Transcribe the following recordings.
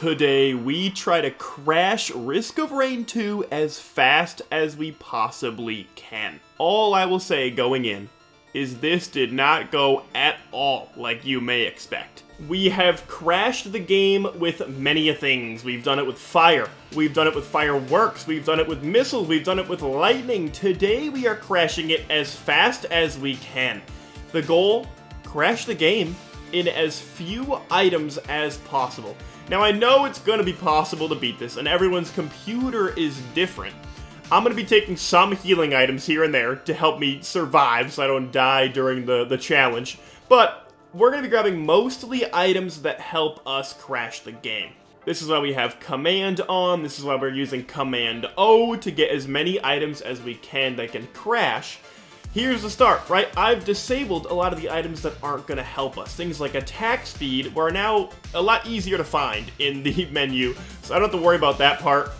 Today, we try to crash Risk of Rain 2 as fast as we possibly can. All I will say going in is this did not go at all like you may expect. We have crashed the game with many things. We've done it with fire, we've done it with fireworks, we've done it with missiles, we've done it with lightning. Today we are crashing it as fast as we can. The goal, crash the game in as few items as possible. Now I know it's going to be possible to beat this, and everyone's computer is different. I'm going to be taking some healing items here and there to help me survive so I don't die during the challenge, but we're going to be grabbing mostly items that help us crash the game. This is why we have Command on, this is why we're using Command O to get as many items as we can that can crash. Here's the start, right? I've disabled a lot of the items that aren't going to help us. Things like attack speed are now a lot easier to find in the menu, so I don't have to worry about that part.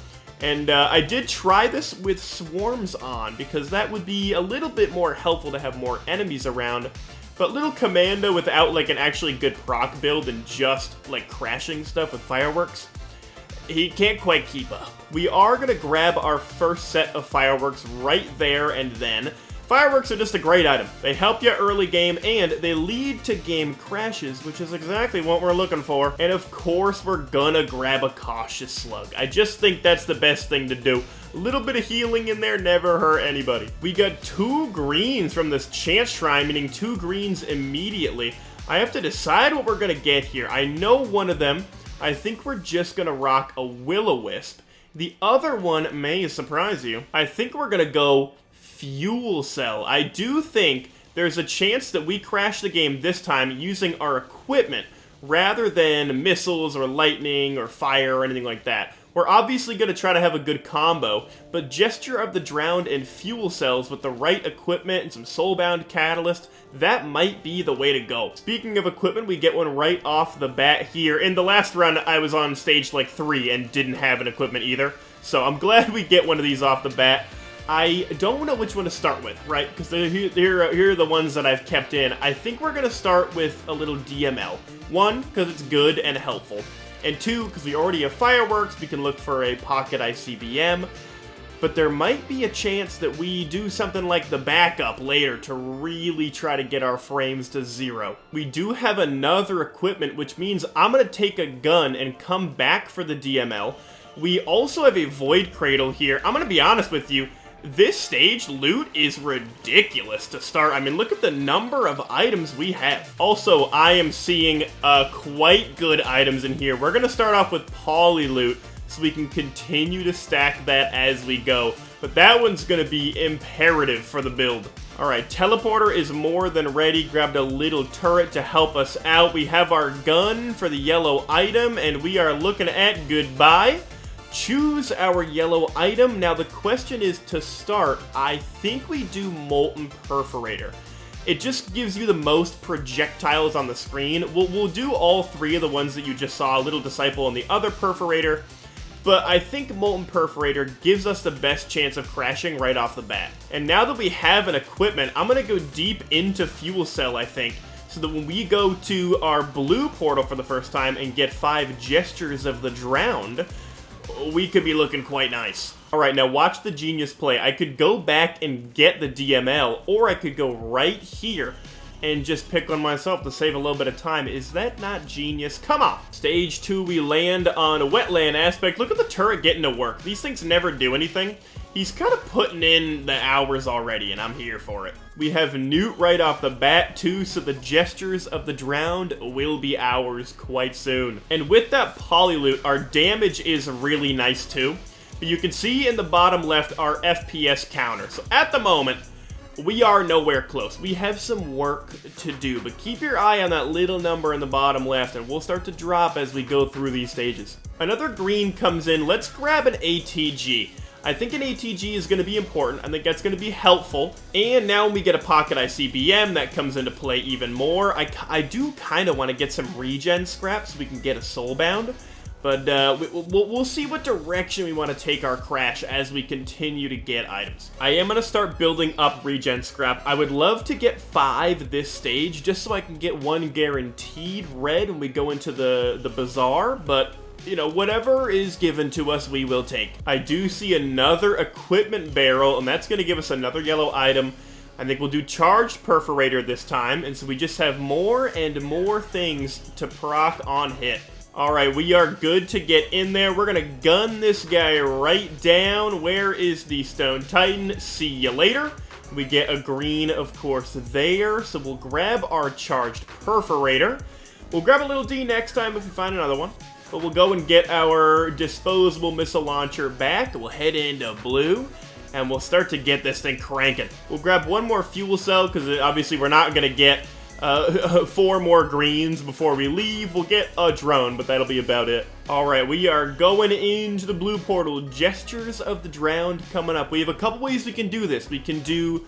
And I did try this with swarms on, because that would be a little bit more helpful to have more enemies around. But little Commando without like an actually good proc build and just like crashing stuff with fireworks, he can't quite keep up. We are going to grab our first set of fireworks right there and then. Fireworks are just a great item. They help you early game, and they lead to game crashes, which is exactly what we're looking for. And of course, we're gonna grab a cautious slug. I just think that's the best thing to do. A little bit of healing in there never hurt anybody. We got 2 greens from this chance shrine, meaning 2 greens immediately. I have to decide what we're gonna get here. I know one of them. I think we're just gonna rock a will-o-wisp. The other one may surprise you. I think we're gonna go fuel cell. I do think there's a chance that we crash the game this time using our equipment rather than missiles or lightning or fire or anything like that. We're obviously going to try to have a good combo, but Gesture of the Drowned and fuel cells with the right equipment and some soulbound catalyst, that might be the way to go. Speaking of equipment, we get one right off the bat here. In the last round, I was on stage like 3 and didn't have an equipment either, so I'm glad we get one of these off the bat. I don't know which one to start with, right? Because here are the ones that I've kept in. I think we're going to start with a little DML. 1, because it's good and helpful. And 2, because we already have fireworks, we can look for a pocket ICBM. But there might be a chance that we do something like the backup later to really try to get our frames to 0. We do have another equipment, which means I'm going to take a gun and come back for the DML. We also have a Void Cradle here. I'm going to be honest with you. This stage loot is ridiculous to start. I mean, look at the number of items we have. Also, I am seeing quite good items in here. We're going to start off with poly loot so we can continue to stack that as we go. But that one's going to be imperative for the build. Alright, teleporter is more than ready. Grabbed a little turret to help us out. We have our gun for the yellow item, and we are looking at goodbye. Choose our yellow item. Now the question is, to start, I think we do Molten Perforator. It just gives you the most projectiles on the screen. We'll do all 3 of the ones that you just saw, Little Disciple and the other Perforator, but I think Molten Perforator gives us the best chance of crashing right off the bat. And now that we have an equipment, I'm going to go deep into Fuel Cell, I think, so that when we go to our blue portal for the first time and get 5 Gestures of the Drowned, we could be looking quite nice. Alright, now watch the genius play. I could go back and get the DML, or I could go right here and just pick one myself to save a little bit of time. Is that not genius? Come on! Stage 2, we land on a wetland aspect. Look at the turret getting to work. These things never do anything. He's kind of putting in the hours already, and I'm here for it. We have Newt right off the bat, too, so the Gestures of the Drowned will be ours quite soon. And with that poly loot, our damage is really nice, too. But you can see in the bottom left our FPS counter. So at the moment, we are nowhere close. We have some work to do, but keep your eye on that little number in the bottom left, and we'll start to drop as we go through these stages. Another green comes in. Let's grab an ATG. I think an ATG is going to be important. I think that's going to be helpful. And now when we get a pocket ICBM, that comes into play even more. I do kind of want to get some regen scraps so we can get a soulbound. But we'll see what direction we want to take our crash as we continue to get items. I am going to start building up regen scrap. I would love to get 5 this stage, just so I can get 1 guaranteed red when we go into the Bazaar, but you know, whatever is given to us, we will take. I do see another equipment barrel, and that's going to give us another yellow item. I think we'll do charged perforator this time, and so we just have more and more things to proc on hit. Alright, we are good to get in there. We're going to gun this guy right down. Where is the Stone Titan? See you later. We get a green, of course, there. So we'll grab our charged perforator. We'll grab a little D next time if we find another one. But we'll go and get our disposable missile launcher back. We'll head into blue. And we'll start to get this thing cranking. We'll grab one more fuel cell, because obviously we're not going to get 4 more greens before we leave. We'll get a drone, but that'll be about it. Alright, we are going into the blue portal. Gestures of the Drowned coming up. We have a couple ways we can do this. We can do...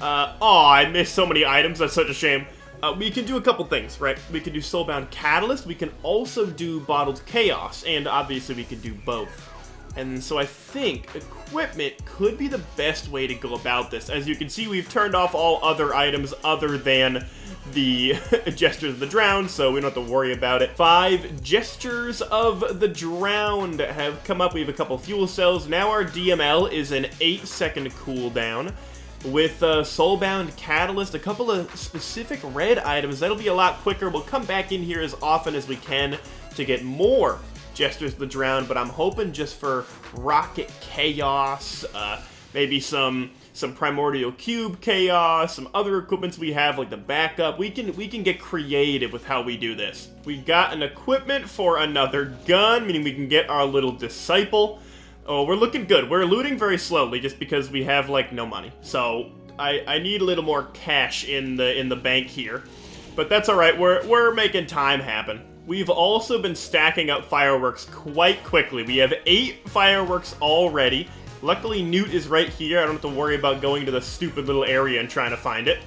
I missed so many items. That's such a shame. We can do a couple things, right? We can do Soulbound Catalyst. We can also do Bottled Chaos. And obviously we can do both. And so I think equipment could be the best way to go about this. As you can see, we've turned off all other items other than the Gestures of the Drowned, so we don't have to worry about it. 5 Gestures of the Drowned have come up. We have a couple fuel cells. Now our DML is an 8-second cooldown. With Soulbound Catalyst, a couple of specific red items, that'll be a lot quicker. We'll come back in here as often as we can to get more Gestures of the Drowned, but I'm hoping just for Rocket Chaos, maybe some Primordial Cube Chaos, some other equipments we have, like the backup. We can get creative with how we do this. We've got an equipment for another gun, meaning we can get our little Disciple. Oh, we're looking good. We're looting very slowly just because we have, like, no money. So, I need a little more cash in the bank here. But that's alright, we're making time happen. We've also been stacking up fireworks quite quickly. We have 8 fireworks already. Luckily, Newt is right here. I don't have to worry about going to the stupid little area and trying to find it.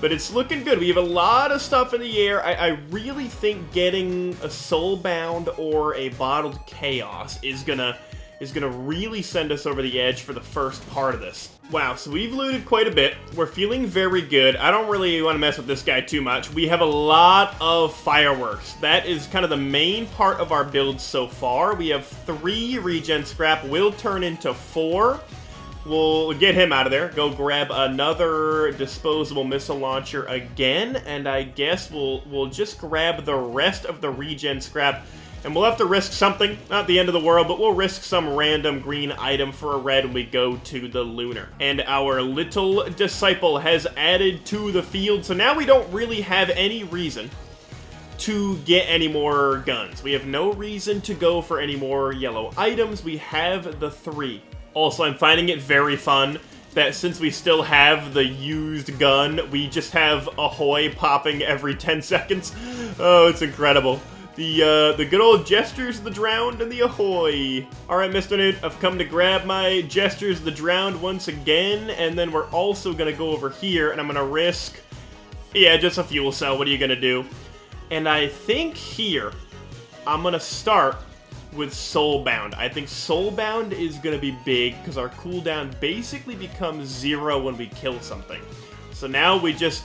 But it's looking good. We have a lot of stuff in the air. I really think getting a Soulbound or a Bottled Chaos is gonna really send us over the edge for the first part of this. Wow, so we've looted quite a bit. We're feeling very good. I don't really want to mess with this guy too much. We have a lot of fireworks. That is kind of the main part of our build so far. We have 3 regen scrap. Will turn into 4. We'll get him out of there. Go grab another disposable missile launcher again. And I guess we'll just grab the rest of the regen scrap. And we'll have to risk something, not the end of the world, but we'll risk some random green item for a red when we go to the Lunar. And our little Disciple has added to the field, so now we don't really have any reason to get any more guns. We have no reason to go for any more yellow items. We have the 3. Also, I'm finding it very fun that since we still have the used gun, we just have Ahoy popping every 10 seconds. Oh, it's incredible. The good old Gestures of the Drowned and the Ahoy. Alright, Mr. Newt, I've come to grab my Gestures of the Drowned once again, and then we're also gonna go over here, and I'm gonna risk... Yeah, just a fuel cell, what are you gonna do? And I think here, I'm gonna start with Soulbound. I think Soulbound is gonna be big, because our cooldown basically becomes 0 when we kill something. So now we just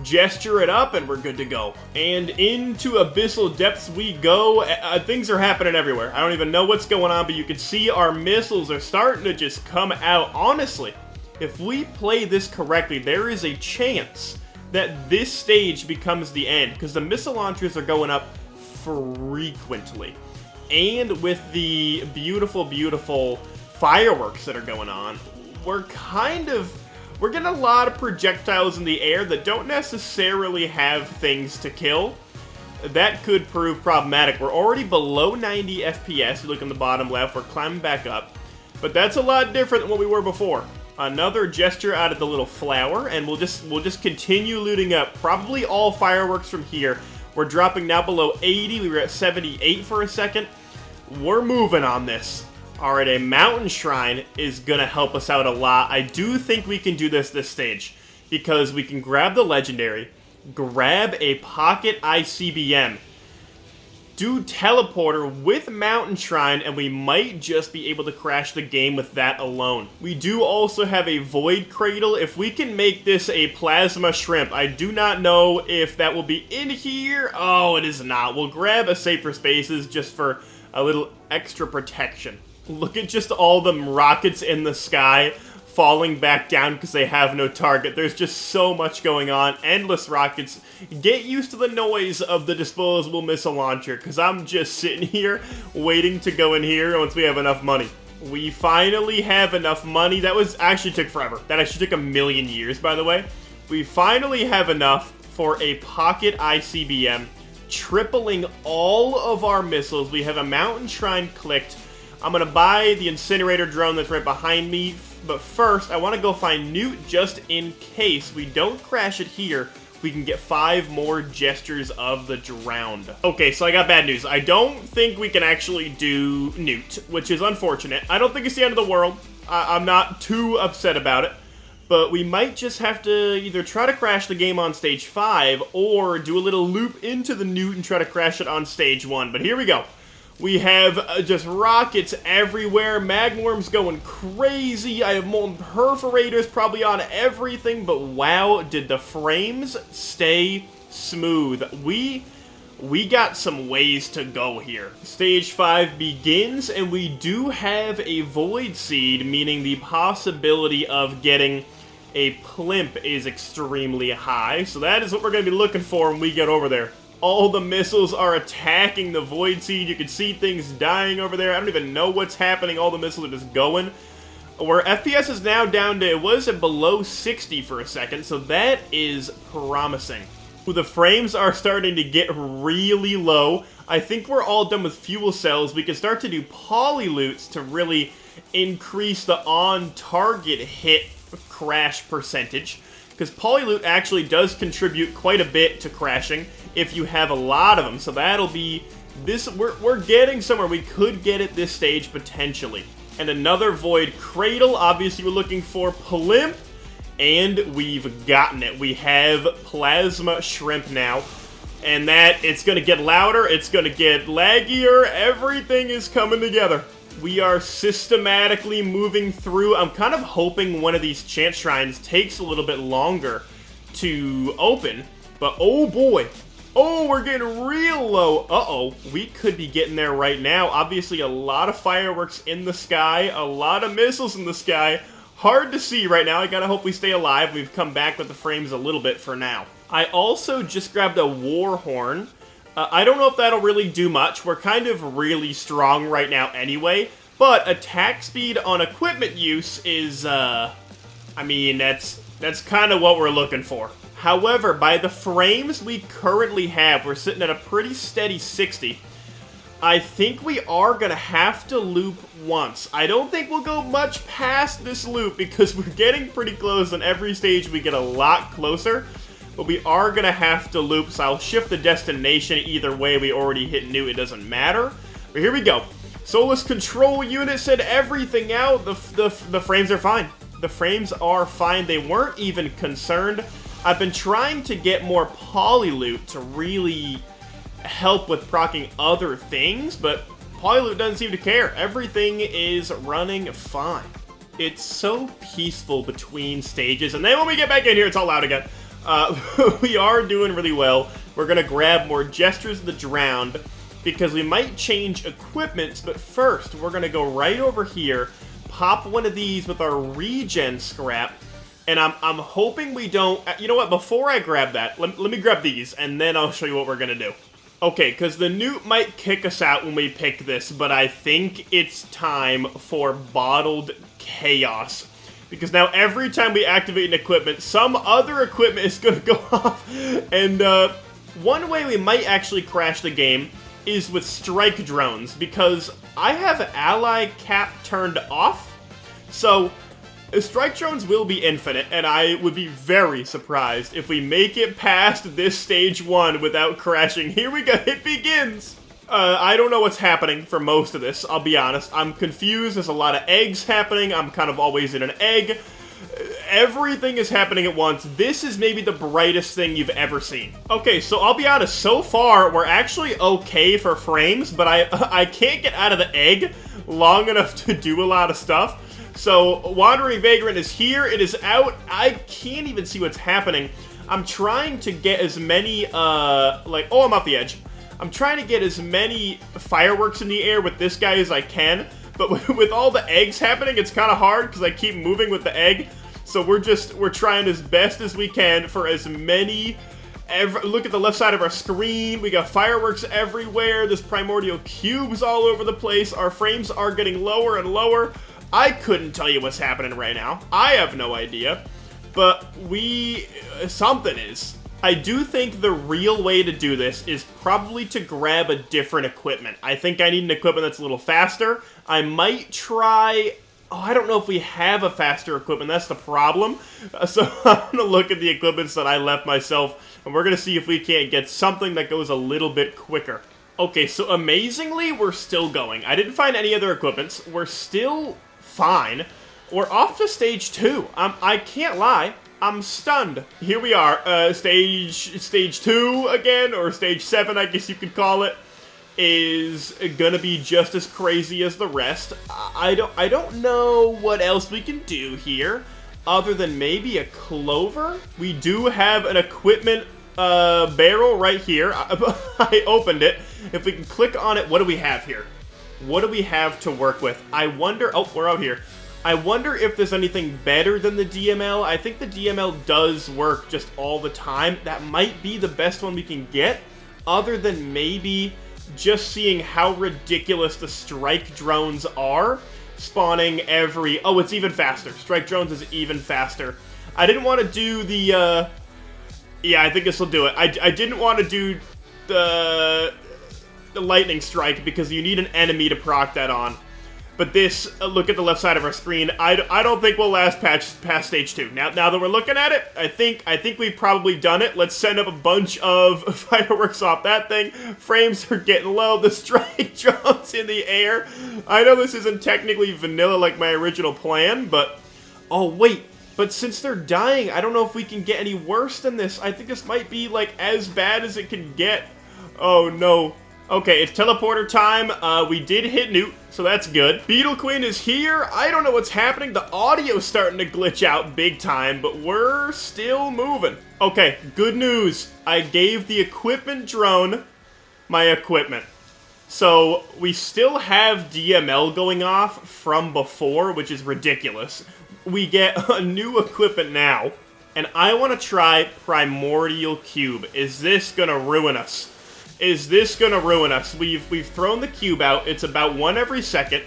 gesture it up and we're good to go. And into Abyssal Depths we go. Things are happening everywhere. I don't even know what's going on, but you can see our missiles are starting to just come out. Honestly, if we play this correctly, there is a chance that this stage becomes the end, because the missile launchers are going up frequently. And with the beautiful, beautiful fireworks that are going on, we're getting a lot of projectiles in the air that don't necessarily have things to kill. That could prove problematic. We're already below 90 FPS. You look on the bottom left, we're climbing back up. But that's a lot different than what we were before. Another gesture out of the little flower, and we'll just continue looting up probably all fireworks from here. We're dropping now below 80. We were at 78 for a second. We're moving on this. Alright, a Mountain Shrine is gonna help us out a lot. I do think we can do this stage, because we can grab the Legendary, grab a Pocket ICBM, do Teleporter with Mountain Shrine, and we might just be able to crash the game with that alone. We do also have a Void Cradle. If we can make this a Plasma Shrimp, I do not know if that will be in here. Oh, it is not. We'll grab a Safer Spaces just for a little extra protection. Look at just all the rockets in the sky falling back down because they have no target. There's just so much going on. Endless rockets. Get used to the noise of the disposable missile launcher, because I'm just sitting here waiting to go in here once we have enough money. We finally have enough money. That actually took forever. That actually took a million years, by the way. We finally have enough for a pocket ICBM, tripling all of our missiles. We have a mountain shrine clicked. I'm gonna buy the incinerator drone that's right behind me, but first I want to go find Newt just in case we don't crash it here. We can get 5 more gestures of the drowned. Okay, so I got bad news. I don't think we can actually do Newt, which is unfortunate. I don't think it's the end of the world. I'm not too upset about it. But we might just have to either try to crash the game on stage 5 or do a little loop into the Newt and try to crash it on stage 1. But here we go. We have just rockets everywhere. Magworms going crazy. I have molten perforators probably on everything. But wow, did the frames stay smooth. We got some ways to go here. Stage 5 begins, and we do have a Void Seed, meaning the possibility of getting a plimp is extremely high. So that is what we're going to be looking for when we get over there. All the missiles are attacking the Void Seed. You can see things dying over there. I don't even know what's happening. All the missiles are just going. Where FPS is now down to, it was at below 60 for a second, so that is promising. The frames are starting to get really low. I think we're all done with fuel cells. We can start to do polylutes to really increase the on-target hit crash percentage, because polylute actually does contribute quite a bit to crashing if you have a lot of them. So that'll be this. We're getting somewhere. We could get at this stage potentially. And another Void Cradle. Obviously, we're looking for Plimp. And we've gotten it. We have Plasma Shrimp now. And that, it's going to get louder, it's going to get laggier, everything is coming together. We are systematically moving through. I'm kind of hoping one of these chant shrines takes a little bit longer to open. But oh boy. Oh, we're getting real low. Uh-oh. We could be getting there right now. Obviously, a lot of fireworks in the sky. A lot of missiles in the sky. Hard to see right now. I gotta hope we stay alive. We've come back with the frames a little bit for now. I also just grabbed a War Horn. I don't know if that'll really do much. We're kind of really strong right now anyway. But attack speed on equipment use is, I mean, that's kind of what we're looking for. However, by the frames we currently have, we're sitting at a pretty steady 60. I think we are going to have to loop once. I don't think we'll go much past this loop because we're getting pretty close. On every stage we get a lot closer. But we are going to have to loop, so I'll shift the destination. Either way, we already hit New. It doesn't matter. But here we go. Solus Control Unit said everything out. The frames are fine. The frames are fine. They weren't even concerned. I've been trying to get more Polyloot to really help with proccing other things, but Polyloot doesn't seem to care. Everything is running fine. It's so peaceful between stages, and then when we get back in here, it's all loud again. We are doing really well. We're going to grab more Gestures of the Drowned, because we might change equipments, but first, we're going to go right over here, pop one of these with our regen scrap, and I'm hoping we don't... You know what? Before I grab that, let me grab these, and then I'll show you what we're going to do. Okay, because the Newt might kick us out when we pick this, but I think it's time for Bottled Chaos. Because now every time we activate an equipment, some other equipment is going to go off. And one way we might actually crash the game is with strike drones, because I have ally cap turned off. So strike drones will be infinite, and I would be very surprised if we make it past this stage 1 without crashing. Here we go, it begins! I don't know what's happening for most of this, I'll be honest. I'm confused, there's a lot of eggs happening, I'm kind of always in an egg. Everything is happening at once. This is maybe the brightest thing you've ever seen. Okay, so I'll be honest, so far, we're actually okay for frames, but I can't get out of the egg long enough to do a lot of stuff. So, Wandering Vagrant is here, it is out, I can't even see what's happening. I'm trying to get as many, oh, I'm off the edge. I'm trying to get as many fireworks in the air with this guy as I can, but with all the eggs happening, it's kind of hard because I keep moving with the egg. So we're trying as best as we can for as many. Look at the left side of our screen. We got fireworks everywhere. There's primordial cubes all over the place. Our frames are getting lower and lower. I couldn't tell you what's happening right now. I have no idea. But something is. I do think the real way to do this is probably to grab a different equipment. I think I need an equipment that's a little faster. I might try... Oh, I don't know if we have a faster equipment. That's the problem. So I'm going to look at the equipments that I left myself, and we're going to see if we can't get something that goes a little bit quicker. Okay, so amazingly, we're still going. I didn't find any other equipments. We're still fine. We're off to stage 2. I can't lie. I'm stunned. Here we are. Stage 2 again, or stage 7, I guess you could call it, is gonna be just as crazy as the rest. I don't know what else we can do here, other than maybe a clover. We do have an equipment barrel right here. I opened it. If we can click on it, what do we have here? What do we have to work with? I wonder... Oh, we're out here. I wonder if there's anything better than the DML. I think the DML does work just all the time. That might be the best one we can get, other than maybe just seeing how ridiculous the strike drones are, spawning every... Oh, it's even faster. Strike drones is even faster. I didn't want to do the... Yeah, I think this will do it. I didn't want to do the lightning strike because you need an enemy to proc that on. But this, look at the left side of our screen, I don't think we'll last past stage 2. Now that we're looking at it, I think we've probably done it. Let's send up a bunch of fireworks off that thing. Frames are getting low. The strike drones in the air. I know this isn't technically vanilla like my original plan, but... Oh, wait. But since they're dying, I don't know if we can get any worse than this. I think this might be, like, as bad as it can get. Oh, no. Okay, it's teleporter time. We did hit Newt, so that's good. Beetle Queen is here. I don't know what's happening. The audio's starting to glitch out big time, but we're still moving. Okay, good news. I gave the equipment drone my equipment. So we still have DML going off from before, which is ridiculous. We get a new equipment now, and I want to try Primordial Cube. Is this gonna ruin us? Is this gonna ruin us? We've thrown the cube out. It's about 1 every second.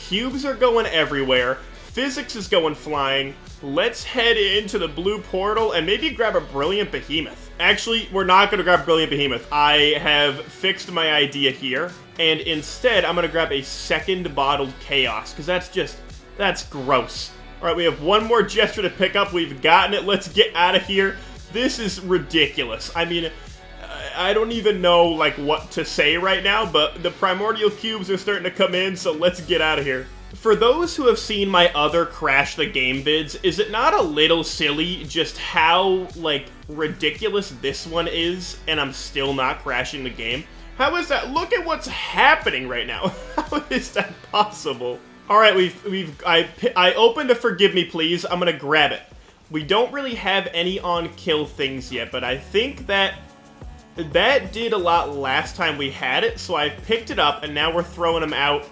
Cubes are going everywhere. Physics is going flying. Let's head into the blue portal and maybe grab a Brilliant Behemoth. Actually, we're not gonna grab Brilliant Behemoth. I have fixed my idea here, and instead I'm gonna grab a second Bottled Chaos, because that's gross. Alright, we have one more gesture to pick up. We've gotten it. Let's get out of here. This is ridiculous. I mean... I don't even know, like, what to say right now, but the primordial cubes are starting to come in, so let's get out of here. For those who have seen my other Crash the Game vids, is it not a little silly just how, like, ridiculous this one is, and I'm still not crashing the game? How is that? Look at what's happening right now. How is that possible? Alright, I opened a Forgive Me Please. I'm gonna grab it. We don't really have any on-kill things yet, but I think that did a lot last time we had it, so I've picked it up, and now we're throwing them out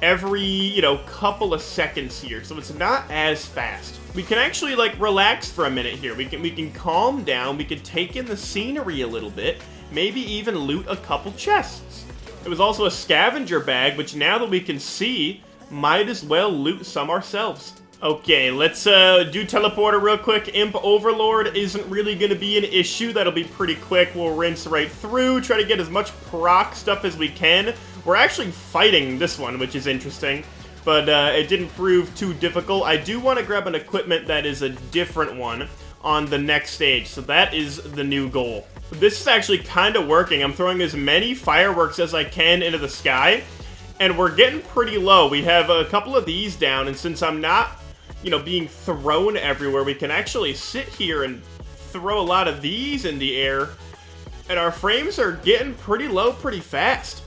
every, you know, couple of seconds here, so it's not as fast. We can actually, like, relax for a minute here. We can calm down, we can take in the scenery a little bit, maybe even loot a couple chests. It was also a scavenger bag, which now that we can see, might as well loot some ourselves. Okay, let's do teleporter real quick. Imp Overlord isn't really going to be an issue. That'll be pretty quick. We'll rinse right through, try to get as much proc stuff as we can. We're actually fighting this one, which is interesting, but it didn't prove too difficult. I do want to grab an equipment that is a different one on the next stage, so that is the new goal. This is actually kind of working. I'm throwing as many fireworks as I can into the sky, and we're getting pretty low. We have a couple of these down, and since I'm not, you know, being thrown everywhere, we can actually sit here and throw a lot of these in the air, and our frames are getting pretty low pretty fast.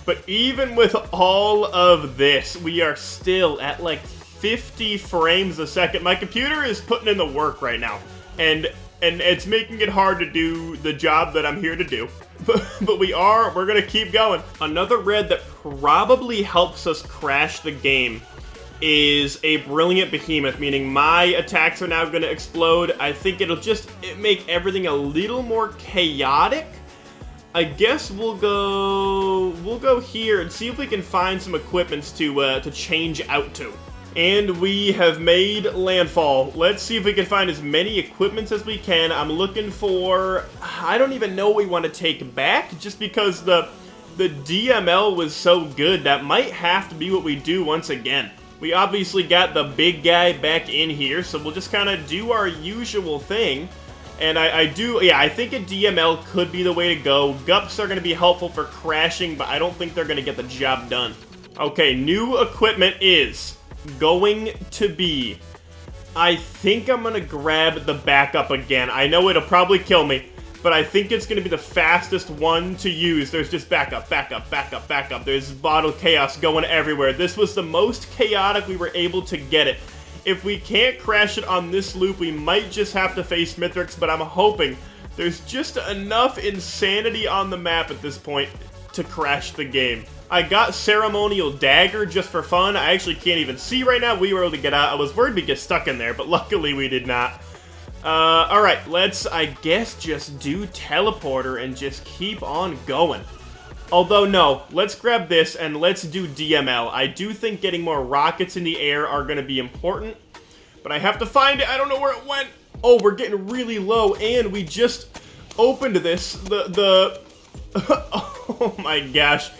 But even with all of this, we are still at like 50 frames a second. My computer is putting in the work right now, and it's making it hard to do the job that I'm here to do. but we're gonna keep going. Another red that probably helps us crash the game is a Brilliant Behemoth, meaning my attacks are now gonna explode. I think it'll just make everything a little more chaotic. I guess we'll go here and see if we can find some equipments to change out to. And we have made landfall. Let's see if we can find as many equipments as we can. I'm looking for, I don't even know what we want to take back, just because the DML was so good. That might have to be what we do once again. We obviously got the big guy back in here, so we'll just kind of do our usual thing. And I think a DML could be the way to go. Gups are going to be helpful for crashing, but I don't think they're going to get the job done. Okay, new equipment is going to be, I think I'm going to grab the backup again. I know it'll probably kill me, but I think it's going to be the fastest one to use. There's just backup. There's bottle chaos going everywhere. This was the most chaotic we were able to get it. If we can't crash it on this loop, we might just have to face Mithrix, but I'm hoping there's just enough insanity on the map at this point to crash the game. I got Ceremonial Dagger just for fun. I actually can't even see right now. We were able to get out. I was worried we'd get stuck in there, but luckily we did not. Alright, let's, I guess, just do Teleporter and just keep on going. Although, no, let's grab this and let's do DML. I do think getting more rockets in the air are going to be important, but I have to find it. I don't know where it went. Oh, we're getting really low, and we just opened this. Oh my gosh.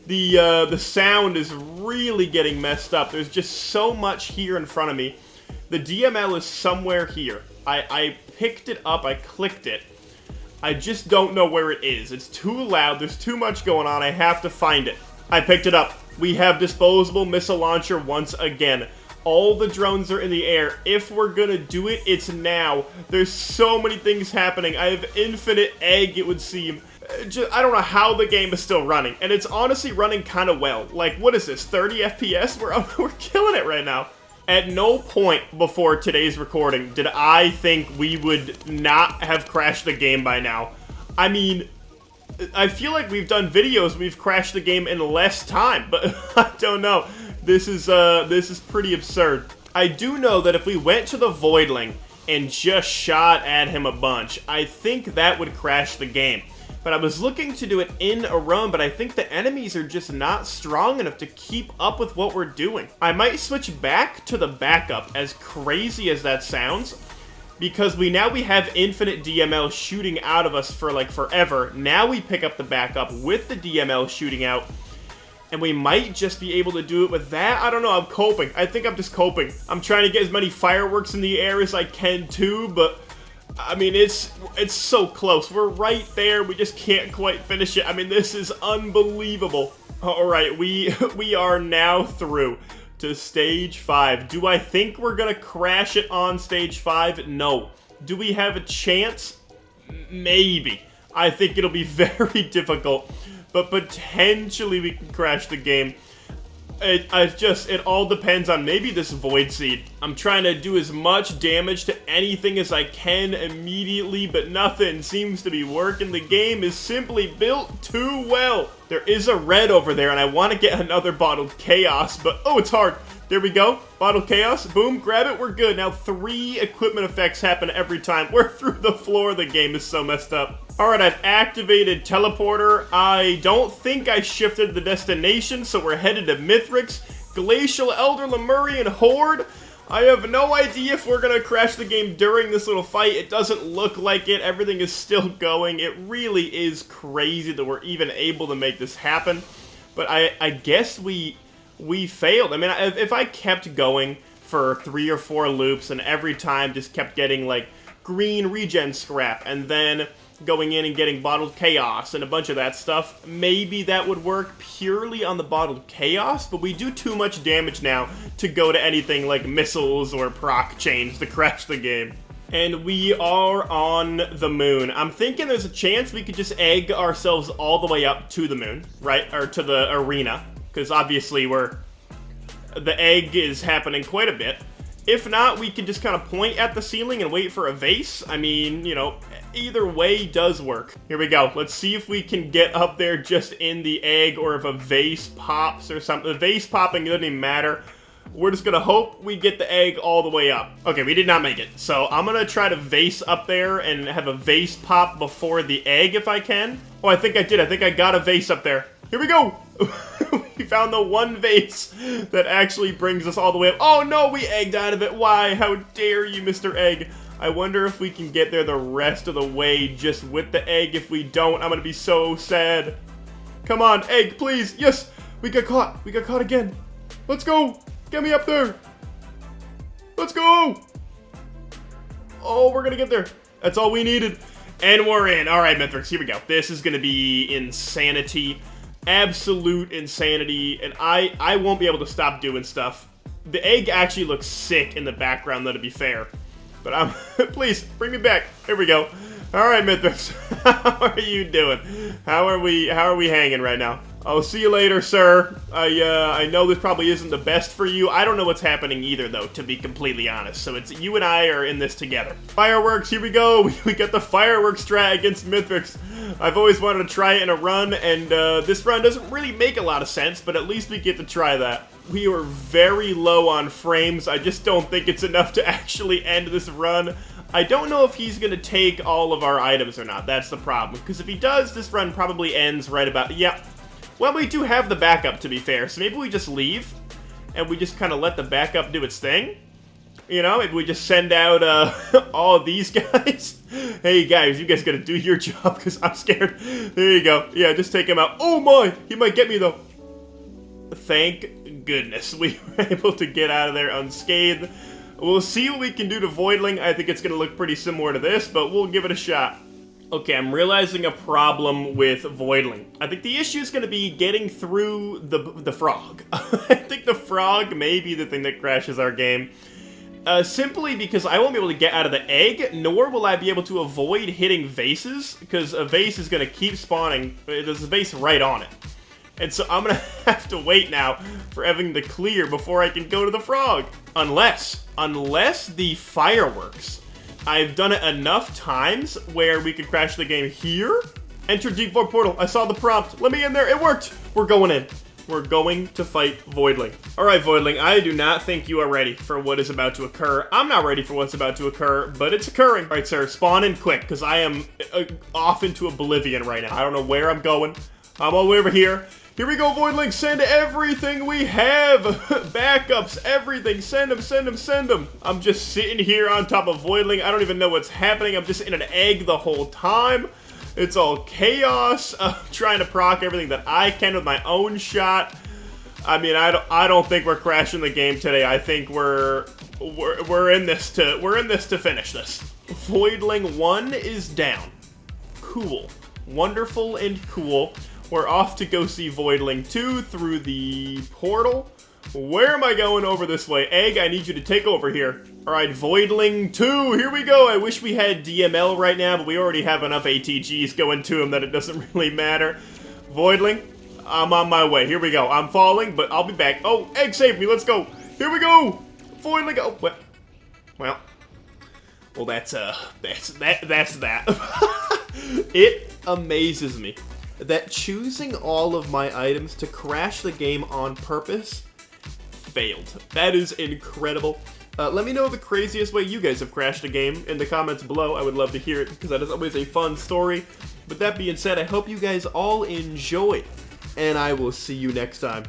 The sound is really getting messed up. There's just so much here in front of me. The DML is somewhere here. I picked it up, I clicked it. I just don't know where it is. It's too loud, there's too much going on, I have to find it. I picked it up. We have disposable missile launcher once again. All the drones are in the air. If we're gonna do it, it's now. There's so many things happening. I have infinite egg, it would seem. I don't know how the game is still running, and it's honestly running kind of well. Like, what is this, 30 FPS? We're killing it right now. At no point before today's recording did I think we would not have crashed the game by now. I mean, I feel like we've done videos, we've crashed the game in less time, but I don't know. This is pretty absurd. I do know that if we went to the Voidling and just shot at him a bunch, I think that would crash the game. But I was looking to do it in a run, but I think the enemies are just not strong enough to keep up with what we're doing. I might switch back to the backup, as crazy as that sounds, because we have infinite DML shooting out of us for like forever. Now we pick up the backup with the DML shooting out, and we might just be able to do it with that. I don't know, I'm coping. I think I'm just coping. I'm trying to get as many fireworks in the air as I can too, but I mean, it's so close. We're right there. We just can't quite finish it. I mean, this is unbelievable. All right, we are now through to stage 5. Do I think we're gonna crash it on stage 5? No. Do we have a chance? Maybe. I think it'll be very difficult, but potentially we can crash the game. It all depends on maybe this Void Seed. I'm trying to do as much damage to anything as I can immediately, but nothing seems to be working. The game is simply built too well. There is a red over there, and I want to get another Bottled Chaos, but oh, it's hard. There we go. Bottled Chaos. Boom, grab it. We're good. Now 3 equipment effects happen every time. We're through the floor. The game is so messed up. Alright, I've activated Teleporter. I don't think I shifted the destination, so we're headed to Mithrix, Glacial Elder Lemurian Horde. I have no idea if we're going to crash the game during this little fight. It doesn't look like it. Everything is still going. It really is crazy that we're even able to make this happen. But I guess we failed. I mean, if I kept going for 3 or 4 loops and every time just kept getting, like, green regen scrap and then going in and getting Bottled Chaos and a bunch of that stuff, maybe that would work purely on the Bottled Chaos, but we do too much damage now to go to anything like missiles or proc chains to crash the game. And we are on the moon. I'm thinking there's a chance we could just egg ourselves all the way up to the moon, right? Or to the arena, because obviously the egg is happening quite a bit. If not, we can just kind of point at the ceiling and wait for a vase. I mean, you know, either way does work. Here we go. Let's see if we can get up there just in the egg, or if a vase pops or something. The vase popping doesn't even matter. We're just gonna hope we get the egg all the way up. Okay, we did not make it. So I'm gonna try to vase up there and have a vase pop before the egg if I can. Oh, I think I did. I think I got a vase up there. Here we go. We found the one vase that actually brings us all the way up. Oh no, we egged out of it. Why? How dare you, Mr. Egg? I wonder if we can get there the rest of the way just with the egg. If we don't, I'm gonna be so sad. Come on, egg, please. Yes, we got caught. We got caught again. Let's go. Get me up there. Let's go. Oh, we're gonna get there. That's all we needed. And we're in. All right, Mithrix, here we go. This is gonna be insanity. Absolute insanity. And I won't be able to stop doing stuff. The egg actually looks sick in the background, though, to be fair. But I'm... Please, bring me back. Here we go. All right, Mithrix. How are you doing? How are we hanging right now? I'll see you later, sir. I know this probably isn't the best for you. I don't know what's happening either, though, to be completely honest. So it's you and I are in this together. Fireworks, here we go. We got the fireworks strat against Mithrix. I've always wanted to try it in a run, and this run doesn't really make a lot of sense, but at least we get to try that. We are very low on frames. I just don't think it's enough to actually end this run. I don't know if he's going to take all of our items or not. That's the problem. Because if he does, this run probably ends right about... Yep. Well, we do have the backup, to be fair, so maybe we just leave, and we just kind of let the backup do its thing. You know, maybe we just send out all of these guys. Hey, guys, you guys gotta do your job, because I'm scared. There you go. Yeah, just take him out. Oh, my! He might get me, though. Thank goodness we were able to get out of there unscathed. We'll see what we can do to Voidling. I think it's gonna look pretty similar to this, but we'll give it a shot. Okay, I'm realizing a problem with Voidling. I think the issue is going to be getting through the frog. I think the frog may be the thing that crashes our game. Simply because I won't be able to get out of the egg, nor will I be able to avoid hitting vases, because a vase is going to keep spawning. There's a vase right on it. And so I'm going to have to wait now for everything to clear before I can go to the frog. Unless the fireworks... I've done it enough times where we could crash the game here. Enter deep void portal. I saw the prompt. Let me in there. It worked. We're going in. We're going to fight Voidling. All right, Voidling, I do not think you are ready for what is about to occur. I'm not ready for what's about to occur, but it's occurring. All right, sir, spawn in quick, because I am off into oblivion right now. I don't know where I'm going. I'm all the way over here. Here we go, Voidling. Send everything we have. Backups, everything. Send them, send them, send them. I'm just sitting here on top of Voidling. I don't even know what's happening. I'm just in an egg the whole time. It's all chaos. I'm trying to proc everything that I can with my own shot. I mean, I don't think we're crashing the game today. I think we're in this to finish this. Voidling 1 is down. Cool. Wonderful and cool. We're off to go see Voidling 2 through the portal. Where am I going over this way? Egg, I need you to take over here. Alright, Voidling 2, here we go. I wish we had DML right now, but we already have enough ATGs going to him that it doesn't really matter. Voidling, I'm on my way. Here we go. I'm falling, but I'll be back. Oh, Egg saved me. Let's go. Here we go. Voidling, oh, well, that's that. It amazes me that choosing all of my items to crash the game on purpose failed. That is incredible. Let me know the craziest way you guys have crashed a game in the comments below. I would love to hear it because that is always a fun story. With that being said, I hope you guys all enjoyed, and I will see you next time.